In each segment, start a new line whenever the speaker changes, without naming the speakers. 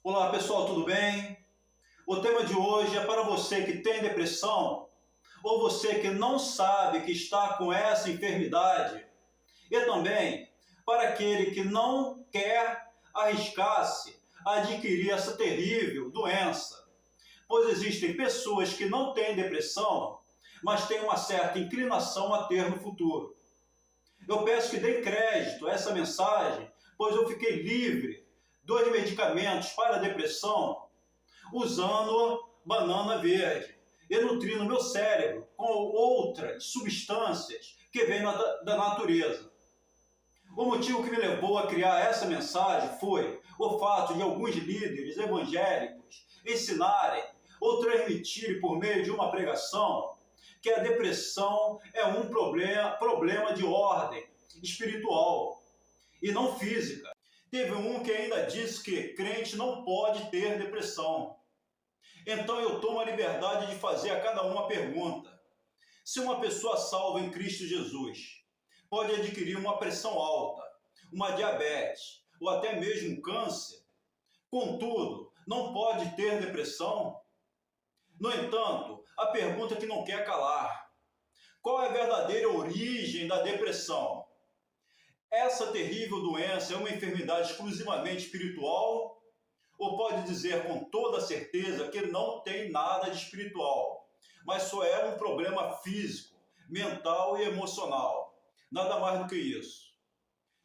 Olá pessoal, tudo bem? O tema de hoje é para você que tem depressão ou você que não sabe que está com essa enfermidade e também para aquele que não quer arriscar-se a adquirir essa terrível doença, pois existem pessoas que não têm depressão, mas têm uma certa inclinação a ter no futuro. Eu peço que dê crédito a essa mensagem, pois eu fiquei livre dos medicamentos para a depressão usando banana verde e nutrindo meu cérebro com outras substâncias que vêm da natureza. O motivo que me levou a criar essa mensagem foi o fato de alguns líderes evangélicos ensinarem ou transmitirem por meio de uma pregação que a depressão é um problema de ordem espiritual e não física. Teve um que ainda disse que crente não pode ter depressão. Então eu tomo a liberdade de fazer a cada um uma pergunta. Se uma pessoa salva em Cristo Jesus pode adquirir uma pressão alta, uma diabetes ou até mesmo um câncer, contudo, não pode ter depressão? No entanto, a pergunta que não quer calar: qual é a verdadeira origem da depressão? Essa terrível doença é uma enfermidade exclusivamente espiritual? Ou pode dizer com toda certeza que não tem nada de espiritual, mas só é um problema físico, mental e emocional? Nada mais do que isso.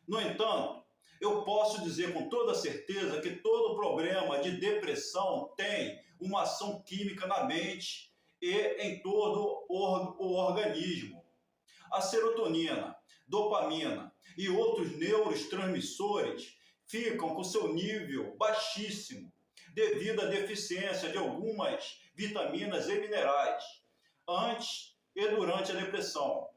No entanto, eu posso dizer com toda certeza que todo problema de depressão tem uma ação química na mente e em todo o organismo. A serotonina, dopamina e outros neurotransmissores ficam com seu nível baixíssimo devido à deficiência de algumas vitaminas e minerais antes e durante a depressão.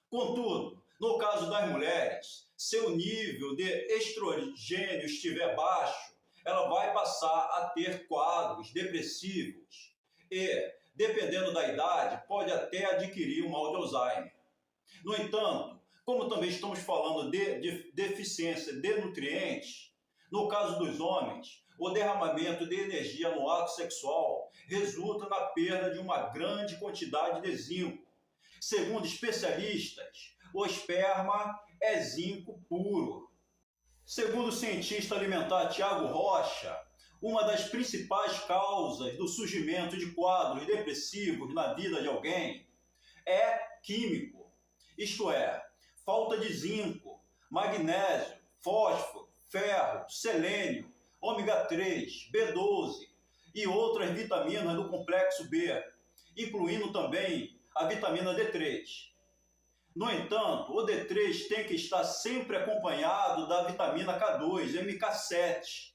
Contudo, no caso das mulheres, seu nível de estrogênio estiver baixo, ela vai passar a ter quadros depressivos e, dependendo da idade, pode até adquirir um mal de Alzheimer. No entanto, como também estamos falando de deficiência de nutrientes, no caso dos homens, o derramamento de energia no ato sexual resulta na perda de uma grande quantidade de zinco. Segundo especialistas, o esperma é zinco puro. Segundo o cientista alimentar Tiago Rocha, uma das principais causas do surgimento de quadros depressivos na vida de alguém é químico, isto é, falta de zinco, magnésio, fósforo, ferro, selênio, ômega 3, B12 e outras vitaminas do complexo B, incluindo também a vitamina D3. No entanto, o D3 tem que estar sempre acompanhado da vitamina K2, MK7.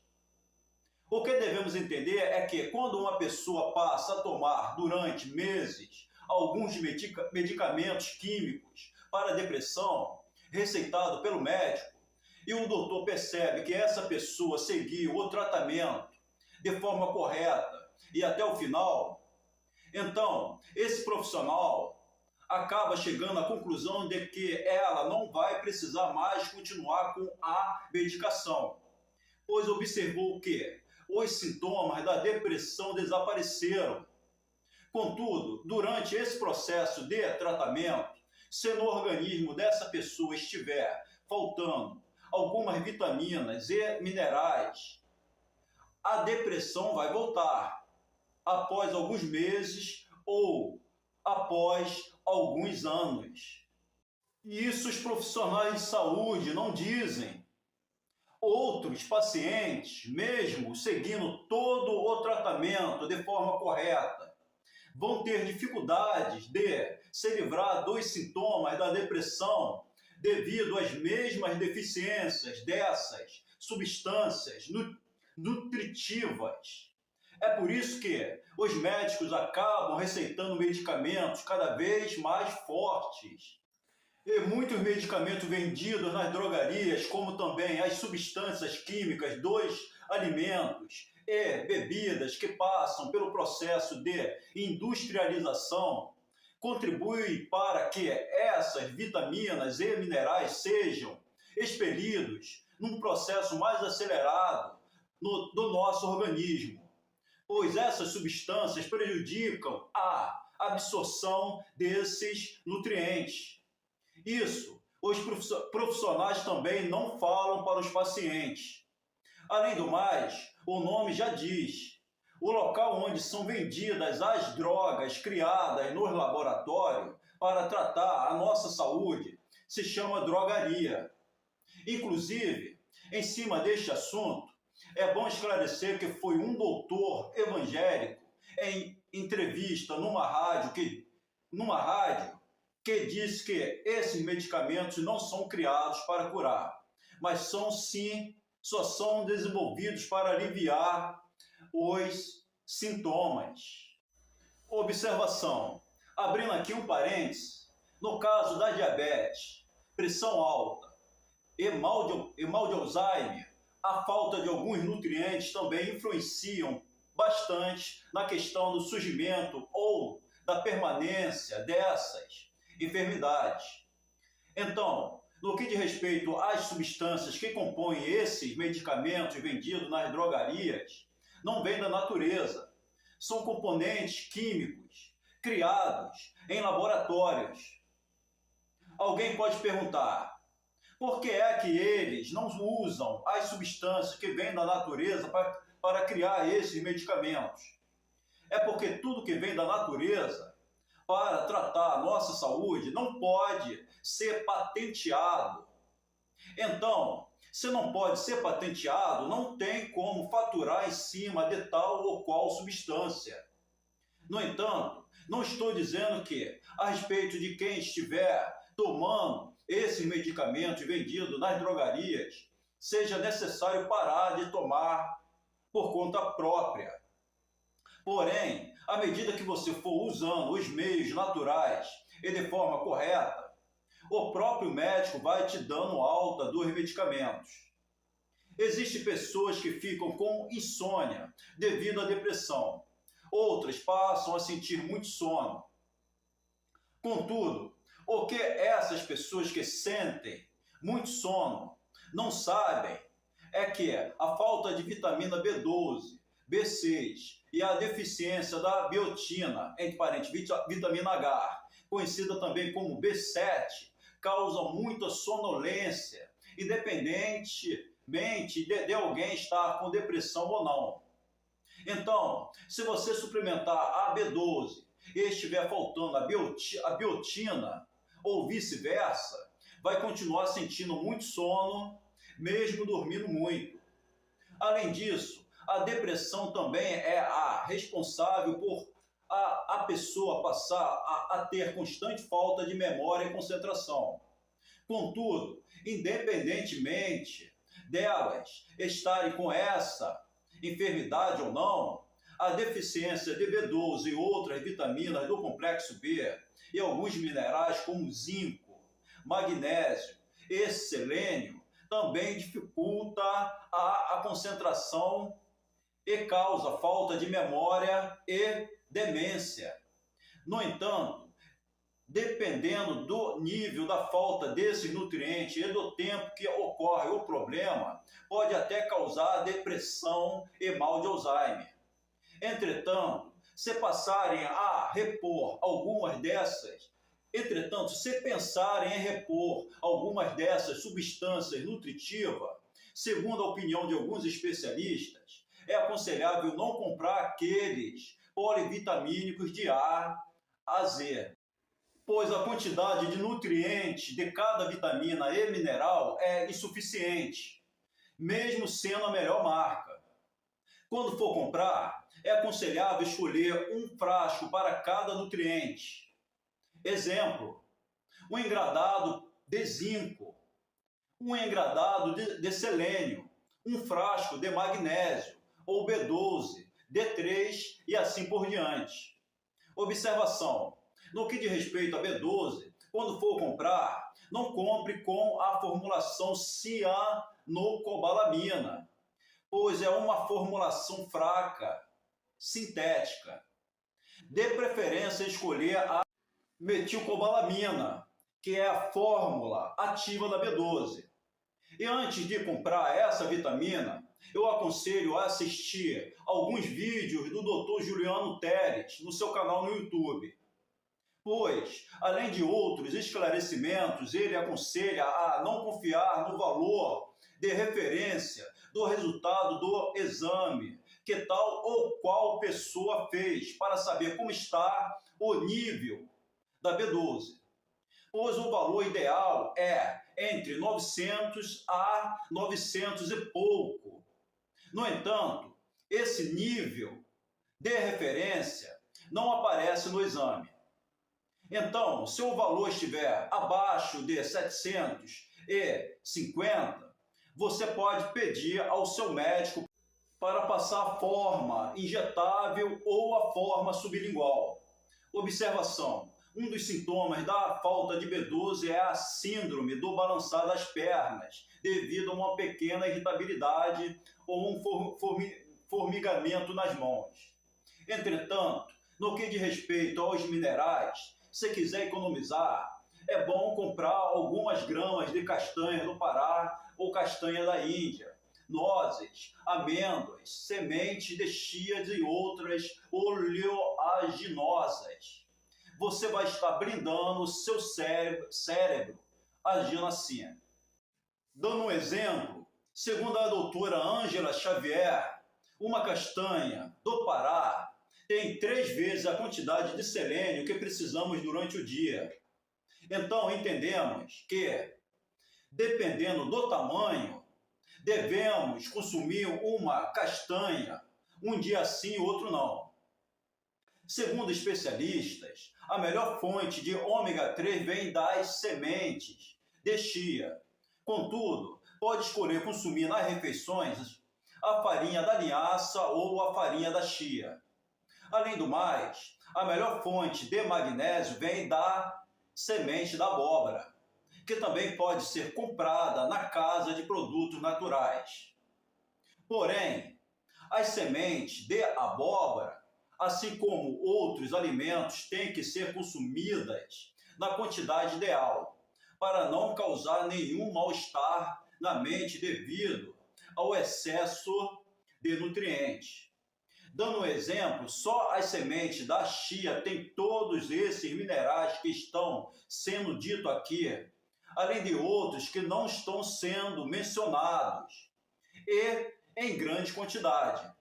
O que devemos entender é que quando uma pessoa passa a tomar durante meses alguns medicamentos químicos para a depressão, receitado pelo médico, e o doutor percebe que essa pessoa seguiu o tratamento de forma correta e até o final, então esse profissional acaba chegando à conclusão de que ela não vai precisar mais continuar com a medicação, pois observou que os sintomas da depressão desapareceram. Contudo, durante esse processo de tratamento, se no organismo dessa pessoa estiver faltando algumas vitaminas e minerais, a depressão vai voltar após alguns meses ou após alguns anos. E isso os profissionais de saúde não dizem. Outros pacientes, mesmo seguindo todo o tratamento de forma correta, vão ter dificuldades de se livrar dos sintomas da depressão devido às mesmas deficiências dessas substâncias nutritivas. É por isso que os médicos acabam receitando medicamentos cada vez mais fortes. E muitos medicamentos vendidos nas drogarias, como também as substâncias químicas dos alimentos e bebidas que passam pelo processo de industrialização, contribuem para que essas vitaminas e minerais sejam expelidos num processo mais acelerado do nosso organismo, pois essas substâncias prejudicam a absorção desses nutrientes. Isso, os profissionais também não falam para os pacientes. Além do mais, o nome já diz, o local onde são vendidas as drogas criadas nos laboratórios para tratar a nossa saúde se chama drogaria. Inclusive, em cima deste assunto, é bom esclarecer que foi um doutor evangélico em entrevista numa rádio que disse que esses medicamentos não são criados para curar, mas só são desenvolvidos para aliviar os sintomas. Observação. Abrindo aqui um parênteses, no caso da diabetes, pressão alta e mal de Alzheimer, a falta de alguns nutrientes também influenciam bastante na questão do surgimento ou da permanência dessas enfermidades. Então, no que diz respeito às substâncias que compõem esses medicamentos vendidos nas drogarias, não vêm da natureza. São componentes químicos criados em laboratórios. Alguém pode perguntar, por que é que eles não usam as substâncias que vêm da natureza para criar esses medicamentos? É porque tudo que vem da natureza para tratar a nossa saúde não pode ser patenteado. Então, se não pode ser patenteado, não tem como faturar em cima de tal ou qual substância. No entanto, não estou dizendo que, a respeito de quem estiver tomando esses medicamentos vendidos nas drogarias, seja necessário parar de tomar por conta própria. Porém, à medida que você for usando os meios naturais e de forma correta, o próprio médico vai te dando alta dos medicamentos. Existem pessoas que ficam com insônia devido à depressão. Outras passam a sentir muito sono. Contudo, o que essas pessoas que sentem muito sono não sabem é que a falta de vitamina B12, B6 e a deficiência da biotina, entre parênteses, vitamina H, conhecida também como B7, causam muita sonolência, independentemente de alguém estar com depressão ou não. Então, se você suplementar a B12 e estiver faltando a biotina, ou vice-versa, vai continuar sentindo muito sono, mesmo dormindo muito. Além disso, a depressão também é a responsável por a pessoa passar a ter constante falta de memória e concentração. Contudo, independentemente delas estarem com essa enfermidade ou não, a deficiência de B12 e outras vitaminas do complexo B e alguns minerais como zinco, magnésio e selênio também dificulta a concentração e causa falta de memória e demência. No entanto, dependendo do nível da falta desses nutrientes e do tempo que ocorre o problema, pode até causar depressão e mal de Alzheimer. Entretanto, se passarem a repor algumas dessas, se pensarem em repor algumas dessas substâncias nutritivas, segundo a opinião de alguns especialistas, é aconselhável não comprar aqueles polivitamínicos de A a Z, pois a quantidade de nutrientes de cada vitamina e mineral é insuficiente, mesmo sendo a melhor marca. Quando for comprar, é aconselhável escolher um frasco para cada nutriente. Exemplo, um engradado de zinco, um engradado de selênio, um frasco de magnésio, ou B12, D3 e assim por diante. Observação, no que diz respeito a B12, quando for comprar, não compre com a formulação cianocobalamina, pois é uma formulação fraca, sintética. Dê preferência a escolher a metilcobalamina, que é a fórmula ativa da B12. E antes de comprar essa vitamina, eu aconselho a assistir alguns vídeos do Dr. Juliano Teles no seu canal no YouTube, pois, além de outros esclarecimentos, ele aconselha a não confiar no valor de referência do resultado do exame que tal ou qual pessoa fez para saber como está o nível da B12, pois o valor ideal é entre 900 a 900 e pouco. No entanto, esse nível de referência não aparece no exame. Então, se o valor estiver abaixo de 750, você pode pedir ao seu médico para passar a forma injetável ou a forma sublingual. Observação: um dos sintomas da falta de B12 é a síndrome do balançar das pernas, devido a uma pequena irritabilidade ou um formigamento nas mãos. Entretanto, no que diz respeito aos minerais, se quiser economizar, é bom comprar algumas gramas de castanha do Pará ou castanha da Índia, nozes, amêndoas, sementes de chias e outras oleaginosas. Você vai estar brindando o seu cérebro agindo assim. Dando um exemplo, segundo a doutora Ângela Xavier, uma castanha do Pará tem 3 vezes a quantidade de selênio que precisamos durante o dia. Então, entendemos que, dependendo do tamanho, devemos consumir uma castanha um dia sim, outro não. Segundo especialistas, a melhor fonte de ômega 3 vem das sementes de chia. Contudo, pode escolher consumir nas refeições a farinha da linhaça ou a farinha da chia. Além do mais, a melhor fonte de magnésio vem da semente da abóbora, que também pode ser comprada na casa de produtos naturais. Porém, as sementes de abóbora, assim como outros alimentos, têm que ser consumidas na quantidade ideal, para não causar nenhum mal-estar na mente devido ao excesso de nutrientes. Dando um exemplo, só as sementes da chia têm todos esses minerais que estão sendo ditos aqui, além de outros que não estão sendo mencionados, e em grande quantidade.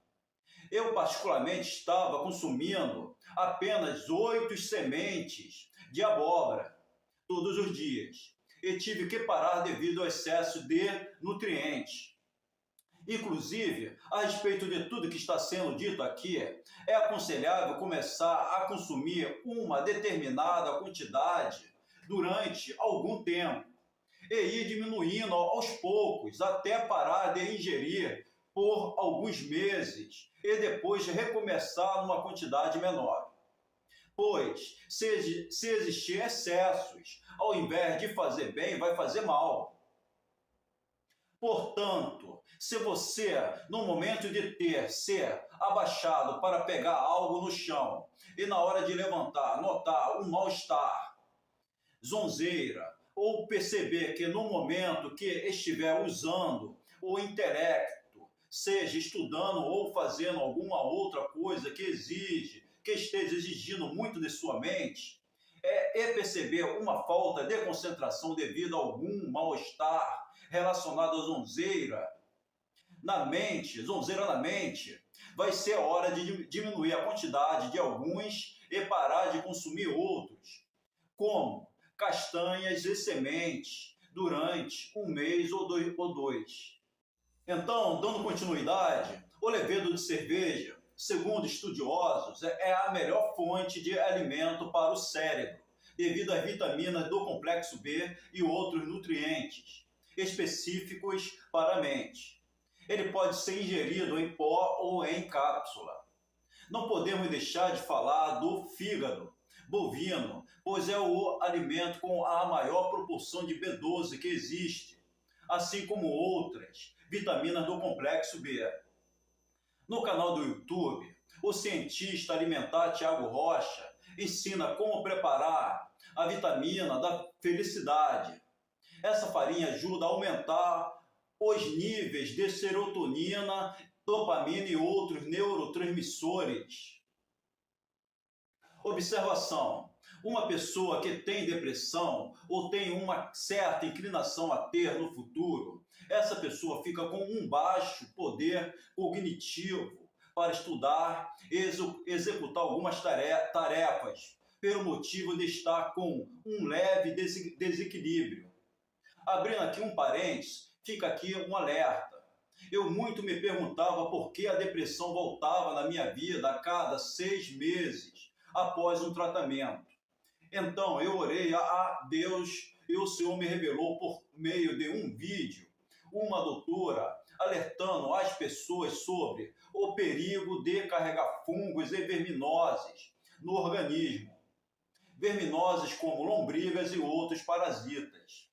Eu, particularmente, estava consumindo apenas 8 sementes de abóbora todos os dias e tive que parar devido ao excesso de nutrientes. Inclusive, a respeito de tudo que está sendo dito aqui, é aconselhável começar a consumir uma determinada quantidade durante algum tempo e ir diminuindo aos poucos até parar de ingerir por alguns meses e depois recomeçar numa quantidade menor. Pois, se existir excessos, ao invés de fazer bem, vai fazer mal. Portanto, se você, no momento de ter se abaixado para pegar algo no chão e na hora de levantar notar um mal-estar, zonzeira, ou perceber que no momento que estiver usando o intelecto, seja estudando ou fazendo alguma outra coisa que esteja exigindo muito de sua mente, e perceber uma falta de concentração devido a algum mal-estar relacionado à zonzeira na mente, vai ser a hora de diminuir a quantidade de alguns e parar de consumir outros, como castanhas e sementes, durante um mês ou dois. Então, dando continuidade, o levedo de cerveja, segundo estudiosos, é a melhor fonte de alimento para o cérebro, devido às vitaminas do complexo B e outros nutrientes específicos para a mente. Ele pode ser ingerido em pó ou em cápsula. Não podemos deixar de falar do fígado bovino, pois é o alimento com a maior proporção de B12 que existe, assim como outras vitaminas do complexo B. No canal do YouTube, o cientista alimentar Tiago Rocha ensina como preparar a vitamina da felicidade. Essa farinha ajuda a aumentar os níveis de serotonina, dopamina e outros neurotransmissores. Observação: uma pessoa que tem depressão ou tem uma certa inclinação a ter no futuro, essa pessoa fica com um baixo poder cognitivo para estudar e executar algumas tarefas, pelo motivo de estar com um leve desequilíbrio. Abrindo aqui um parênteses, fica aqui um alerta. Eu muito me perguntava por que a depressão voltava na minha vida a cada 6 meses após um tratamento. Então eu orei a Deus e o Senhor me revelou por meio de um vídeo, uma doutora alertando as pessoas sobre o perigo de carregar fungos e verminoses no organismo. Verminoses como lombrigas e outros parasitas.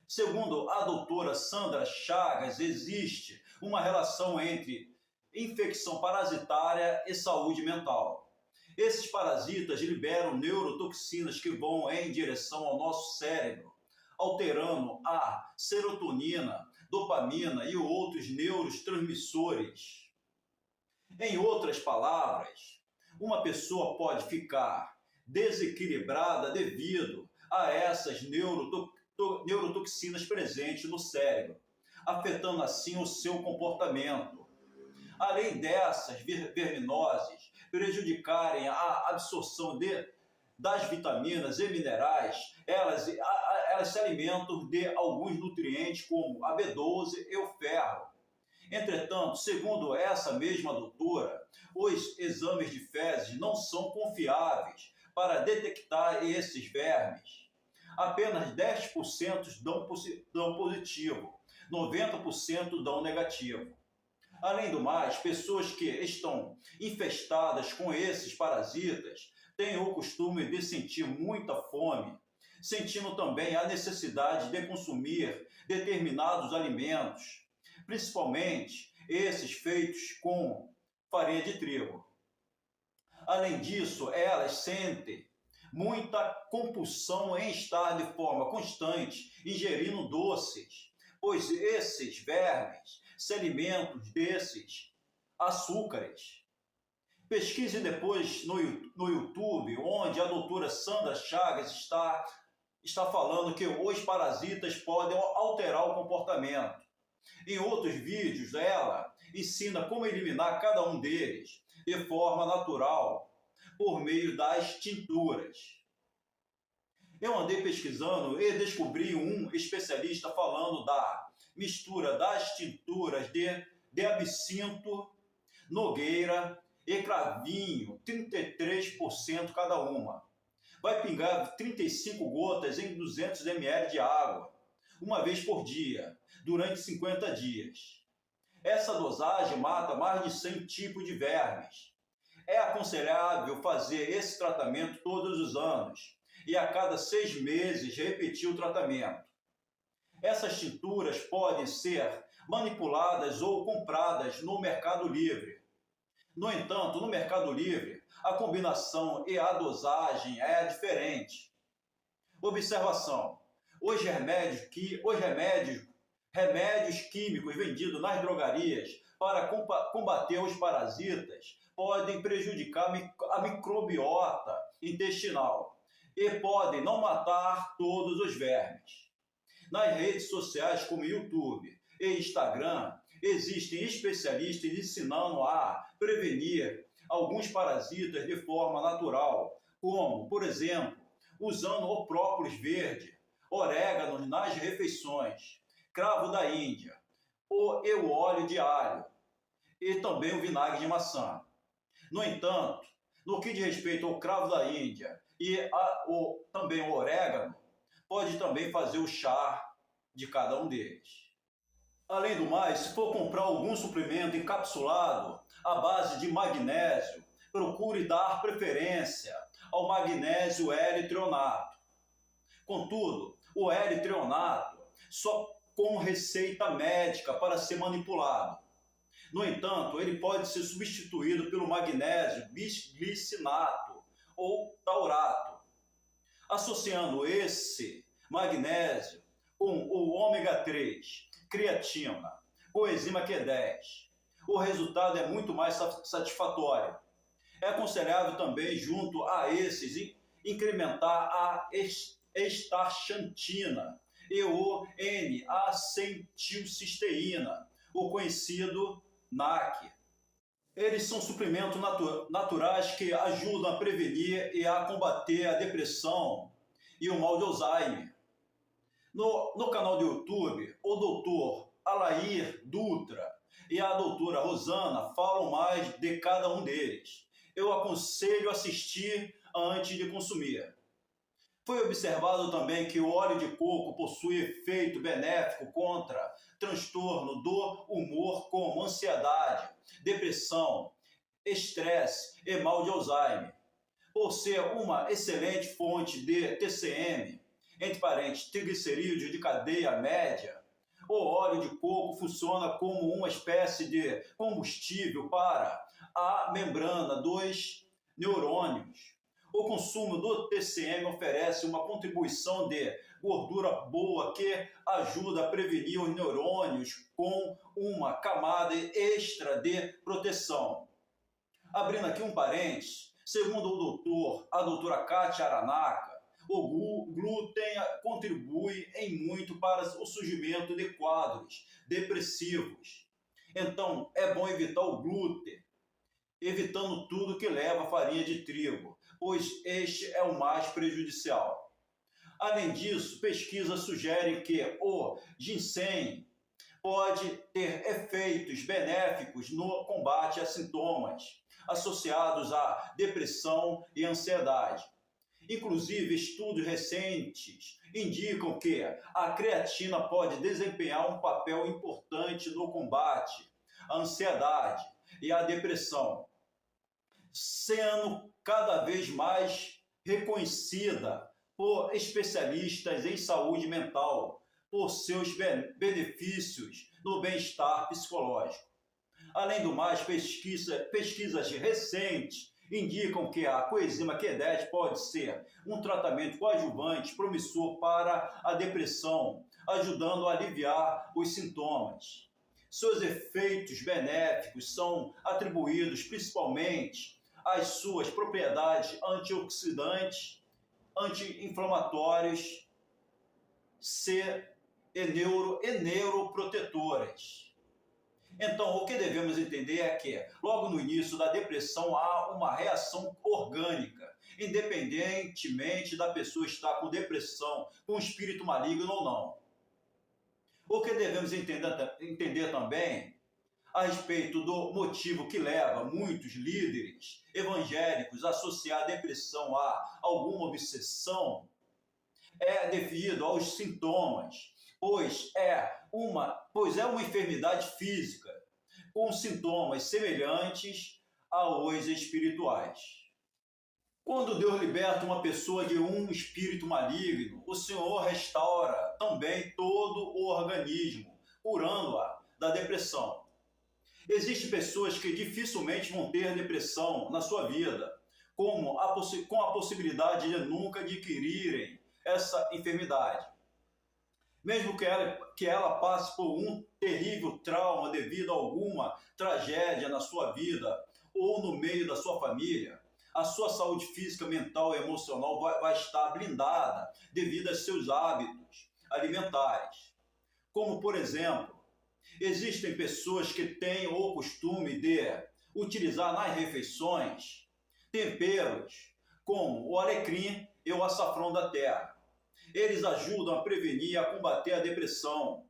Segundo a doutora Sandra Chagas, existe uma relação entre infecção parasitária e saúde mental. Esses parasitas liberam neurotoxinas que vão em direção ao nosso cérebro, alterando a serotonina, dopamina e outros neurotransmissores. Em outras palavras, uma pessoa pode ficar desequilibrada devido a essas neurotoxinas presentes no cérebro, afetando assim o seu comportamento. Além dessas verminoses prejudicarem a absorção das vitaminas e minerais, elas se alimentam de alguns nutrientes como a B12 e o ferro. Entretanto, segundo essa mesma doutora, os exames de fezes não são confiáveis para detectar esses vermes. Apenas 10% dão positivo, 90% dão negativo. Além do mais, pessoas que estão infestadas com esses parasitas têm o costume de sentir muita fome, sentindo também a necessidade de consumir determinados alimentos, principalmente esses feitos com farinha de trigo. Além disso, elas sentem muita compulsão em estar de forma constante ingerindo doces, pois esses vermes se alimentam desses açúcares. Pesquise depois no YouTube, onde a doutora Sandra Chagas está falando que os parasitas podem alterar o comportamento. Em outros vídeos, ela ensina como eliminar cada um deles de forma natural, por meio das tinturas. Eu andei pesquisando e descobri um especialista falando da mistura das tinturas de absinto, nogueira e cravinho, 33% cada uma. Vai pingar 35 gotas em 200 ml de água, uma vez por dia, durante 50 dias. Essa dosagem mata mais de 100 tipos de vermes. É aconselhável fazer esse tratamento todos os anos e a cada 6 meses repetir o tratamento. Essas tinturas podem ser manipuladas ou compradas no Mercado Livre. No entanto, no Mercado Livre, a combinação e a dosagem é diferente. Observação: os remédios químicos vendidos nas drogarias para combater os parasitas podem prejudicar a microbiota intestinal e podem não matar todos os vermes. Nas redes sociais como YouTube e Instagram, existem especialistas ensinando a prevenir alguns parasitas de forma natural, como, por exemplo, usando o própolis verde, orégano nas refeições, cravo da Índia, e o óleo de alho, e também o vinagre de maçã. No entanto, no que diz respeito ao cravo da Índia e também o orégano, pode também fazer o chá de cada um deles. Além do mais, se for comprar algum suplemento encapsulado à base de magnésio, procure dar preferência ao magnésio L-treonato. Contudo, o L-treonato só com receita médica para ser manipulado. No entanto, ele pode ser substituído pelo magnésio bisglicinato ou taurato. Associando esse magnésio com o ômega 3, creatina, coenzima Q10. O resultado é muito mais satisfatório. É aconselhável também, junto a esses, incrementar a astaxantina e o N-acetilcisteína, o conhecido NAC. Eles são suplementos naturais que ajudam a prevenir e a combater a depressão e o mal de Alzheimer. No canal do YouTube, o doutor Alair Dutra e a doutora Rosana falam mais de cada um deles. Eu aconselho assistir antes de consumir. Foi observado também que o óleo de coco possui efeito benéfico contra transtorno do humor, como ansiedade, depressão, estresse e mal de Alzheimer. Por ser uma excelente fonte de TCM, entre parênteses, triglicerídeos de cadeia média, o óleo de coco funciona como uma espécie de combustível para a membrana dos neurônios. O consumo do TCM oferece uma contribuição de gordura boa que ajuda a prevenir os neurônios com uma camada extra de proteção. Abrindo aqui um parênteses, segundo a doutora Kátia Aranaka, o glúten contribui em muito para o surgimento de quadros depressivos. Então, é bom evitar o glúten, evitando tudo que leva a farinha de trigo, pois este é o mais prejudicial. Além disso, pesquisas sugerem que o ginseng pode ter efeitos benéficos no combate a sintomas associados à depressão e ansiedade. Inclusive, estudos recentes indicam que a creatina pode desempenhar um papel importante no combate à ansiedade e à depressão, sendo cada vez mais reconhecida por especialistas em saúde mental por seus benefícios no bem-estar psicológico. Além do mais, pesquisas recentes indicam que a coenzima Q10 pode ser um tratamento coadjuvante promissor para a depressão, ajudando a aliviar os sintomas. Seus efeitos benéficos são atribuídos principalmente às suas propriedades antioxidantes, anti-inflamatórias e neuroprotetoras. Então, o que devemos entender é que, logo no início da depressão, há uma reação orgânica, independentemente da pessoa estar com depressão, com espírito maligno ou não. O que devemos entender também a respeito do motivo que leva muitos líderes evangélicos a associar a depressão a alguma obsessão é devido aos sintomas, pois é uma enfermidade física com sintomas semelhantes aos espirituais. Quando Deus liberta uma pessoa de um espírito maligno, o Senhor restaura também todo o organismo, curando-a da depressão. Existem pessoas que dificilmente vão ter depressão na sua vida, com a possibilidade de nunca adquirirem essa enfermidade. Mesmo que ela passe por um terrível trauma devido a alguma tragédia na sua vida ou no meio da sua família, a sua saúde física, mental e emocional vai estar blindada devido aos seus hábitos alimentares. Como, por exemplo, existem pessoas que têm o costume de utilizar nas refeições temperos como o alecrim e o açafrão da terra. Eles ajudam a prevenir e a combater a depressão.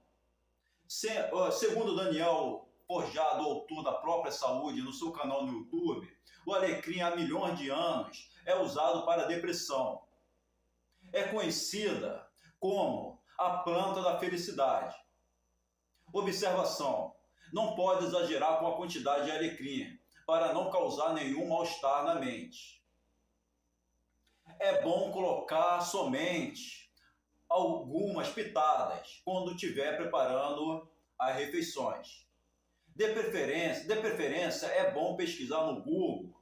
Segundo Daniel Forjado, autor da própria saúde, no seu canal no YouTube, o alecrim há milhões de anos é usado para a depressão. É conhecida como a planta da felicidade. Observação: não pode exagerar com a quantidade de alecrim para não causar nenhum mal-estar na mente. É bom colocar somente algumas pitadas quando estiver preparando as refeições. De preferência, é bom pesquisar no Google,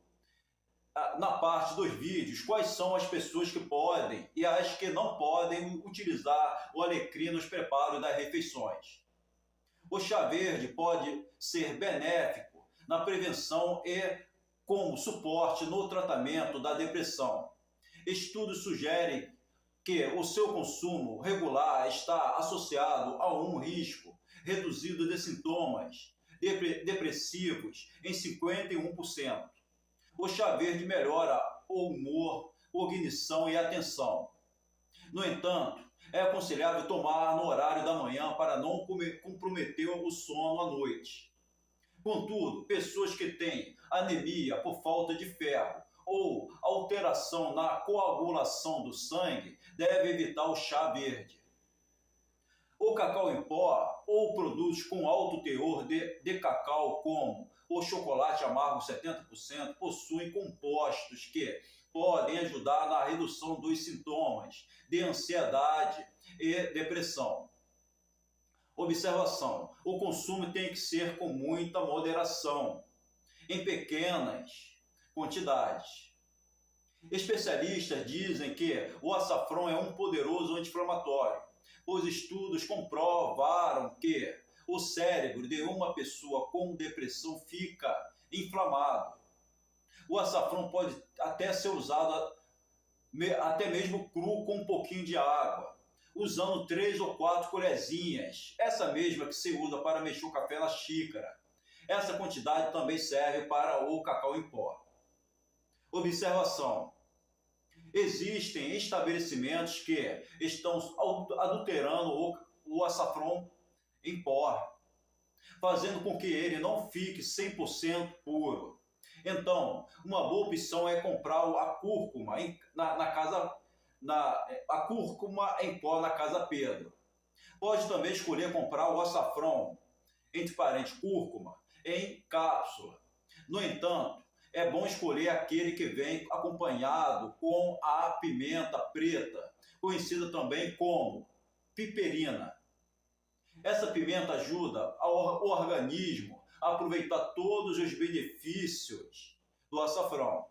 na parte dos vídeos, quais são as pessoas que podem e as que não podem utilizar o alecrim nos preparos das refeições. O chá verde pode ser benéfico na prevenção e como suporte no tratamento da depressão. Estudos sugerem que o seu consumo regular está associado a um risco reduzido de sintomas depressivos em 51%. O chá verde melhora o humor, cognição e atenção. No entanto, é aconselhável tomar no horário da manhã para não comprometer o sono à noite. Contudo, pessoas que têm anemia por falta de ferro ou alteração na coagulação do sangue devem evitar o chá verde. O cacau em pó ou produtos com alto teor de cacau, como o chocolate amargo 70%, possuem compostos que podem ajudar na redução dos sintomas de ansiedade e depressão. Observação: o consumo tem que ser com muita moderação, em pequenas quantidades. Especialistas dizem que o açafrão é um poderoso anti-inflamatório. Os estudos comprovaram que o cérebro de uma pessoa com depressão fica inflamado. O açafrão pode até ser usado até mesmo cru com um pouquinho de água, usando 3 ou 4 colherzinhas, essa mesma que se usa para mexer o café na xícara. Essa quantidade também serve para o cacau em pó. Observação: existem estabelecimentos que estão adulterando o açafrão em pó, fazendo com que ele não fique 100% puro. Então, uma boa opção é comprar a cúrcuma a cúrcuma em pó na Casa Pedro. Pode também escolher comprar o açafrão, entre parênteses, cúrcuma, em cápsula. No entanto, é bom escolher aquele que vem acompanhado com a pimenta preta, conhecida também como piperina. Essa pimenta ajuda o organismo a aproveitar todos os benefícios do açafrão.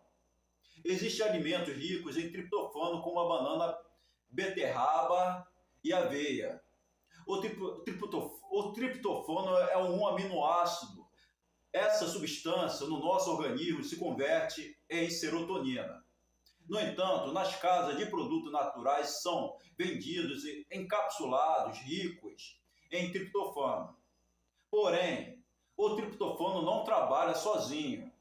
Existem alimentos ricos em triptofano, como a banana, beterraba e aveia. O triptofano é um aminoácido. Essa substância no nosso organismo se converte em serotonina. No entanto, nas casas de produtos naturais são vendidos encapsulados ricos em triptofano. Porém, o triptofano não trabalha sozinho.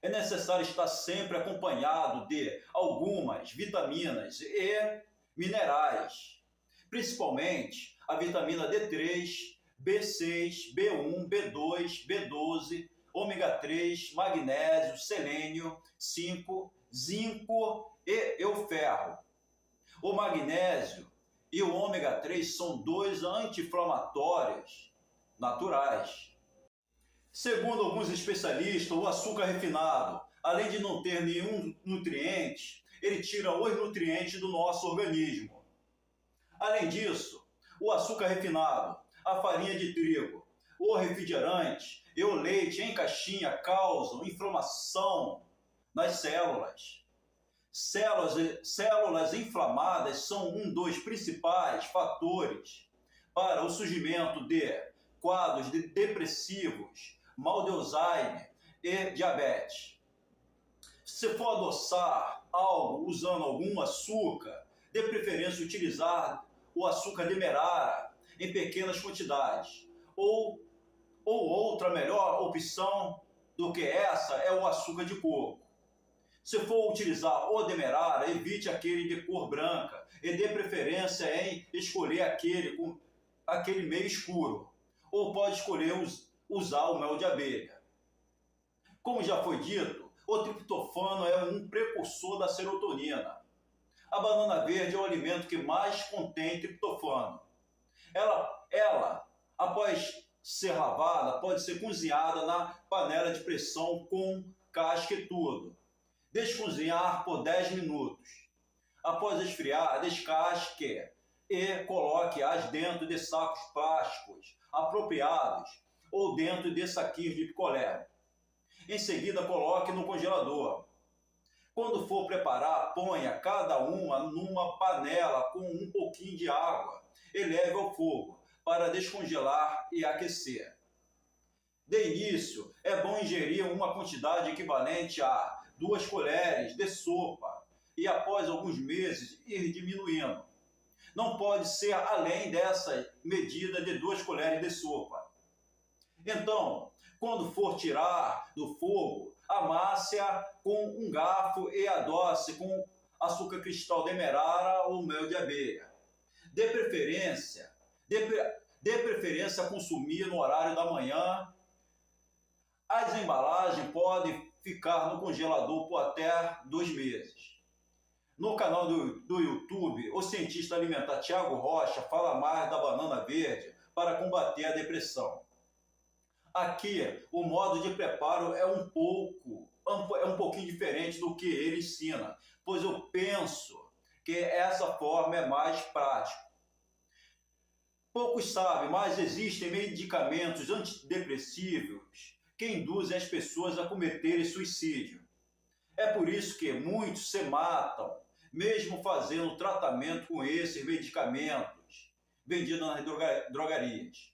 É necessário estar sempre acompanhado de algumas vitaminas e minerais, principalmente a vitamina D3, B6, B1, B2, B12, ômega 3, magnésio, selênio, 5, zinco e o ferro. O magnésio e o ômega 3 são 2 anti-inflamatórios naturais. Segundo alguns especialistas, o açúcar refinado, além de não ter nenhum nutriente, ele tira os nutrientes do nosso organismo. Além disso, o açúcar refinado, a farinha de trigo, o refrigerante e o leite em caixinha causam inflamação nas células. Células inflamadas são um dos principais fatores para o surgimento de quadros depressivos, mal de Alzheimer e diabetes. Se for adoçar algo usando algum açúcar, de preferência utilizar o açúcar demerara em pequenas quantidades. Ou outra melhor opção do que essa é o açúcar de coco. Se for utilizar o demerara, evite aquele de cor branca e dê preferência em escolher aquele meio escuro. Ou pode escolher usar o mel de abelha. Como já foi dito, o triptofano é um precursor da serotonina. A banana verde é o alimento que mais contém triptofano. Ela, após ser lavada, pode ser cozinhada na panela de pressão com casca e tudo. Descozinhar por 10 minutos. Após esfriar, descasque e coloque-as dentro de sacos plásticos apropriados ou dentro de saquinhos de picolé. Em seguida, coloque no congelador. Quando for preparar, ponha cada uma numa panela com um pouquinho de água e leve ao fogo para descongelar e aquecer. De início, é bom ingerir uma quantidade equivalente a 2 colheres de sopa e após alguns meses ir diminuindo. Não pode ser além dessa medida de 2 colheres de sopa. Então, quando for tirar do fogo, amasse-a com um garfo e adoce com açúcar cristal demerara ou mel de abelha. De preferência consumir no horário da manhã. As embalagens podem ficar no congelador por até 2 meses. No canal do YouTube, o cientista alimentar Tiago Rocha fala mais da banana verde para combater a depressão. Aqui, o modo de preparo é um pouquinho diferente do que ele ensina, pois eu penso que essa forma é mais prática. Poucos sabem, mas existem medicamentos antidepressivos que induzem as pessoas a cometerem suicídio. É por isso que muitos se matam, mesmo fazendo tratamento com esses medicamentos vendidos nas drogarias.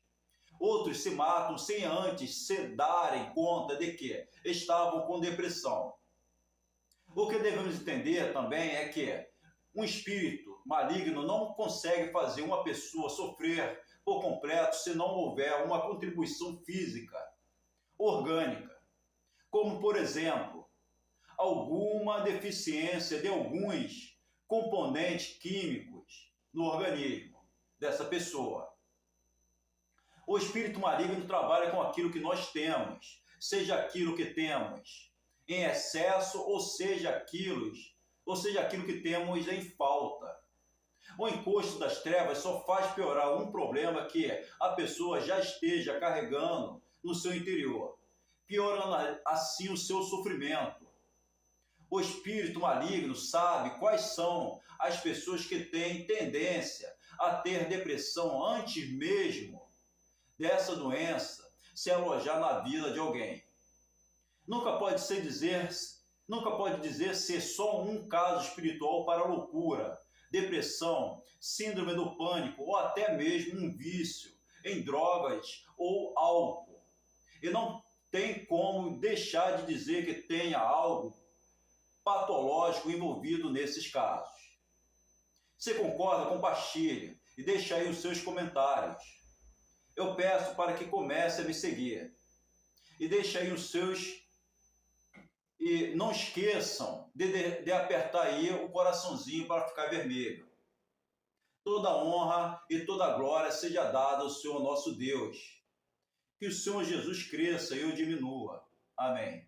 Outros se matam sem antes se darem conta de que estavam com depressão. O que devemos entender também é que um espírito maligno não consegue fazer uma pessoa sofrer por completo se não houver uma contribuição física, orgânica, como, por exemplo, alguma deficiência de alguns componentes químicos no organismo dessa pessoa. O espírito maligno trabalha com aquilo que nós temos, seja aquilo que temos em excesso, ou seja aquilo que temos em falta. O encosto das trevas só faz piorar um problema que a pessoa já esteja carregando no seu interior, piorando assim o seu sofrimento. O espírito maligno sabe quais são as pessoas que têm tendência a ter depressão antes mesmo dessa doença se alojar na vida de alguém. Nunca pode dizer ser só um caso espiritual para loucura, depressão, síndrome do pânico ou até mesmo um vício em drogas ou álcool. E não tem como deixar de dizer que tenha algo patológico envolvido nesses casos. Se concorda, compartilhe e deixe aí os seus comentários. Eu peço para que comece a me seguir. E deixe aí os seus. E não esqueçam de apertar aí o coraçãozinho para ficar vermelho. Toda honra e toda glória seja dada ao Senhor nosso Deus. Que o Senhor Jesus cresça e eu diminua. Amém.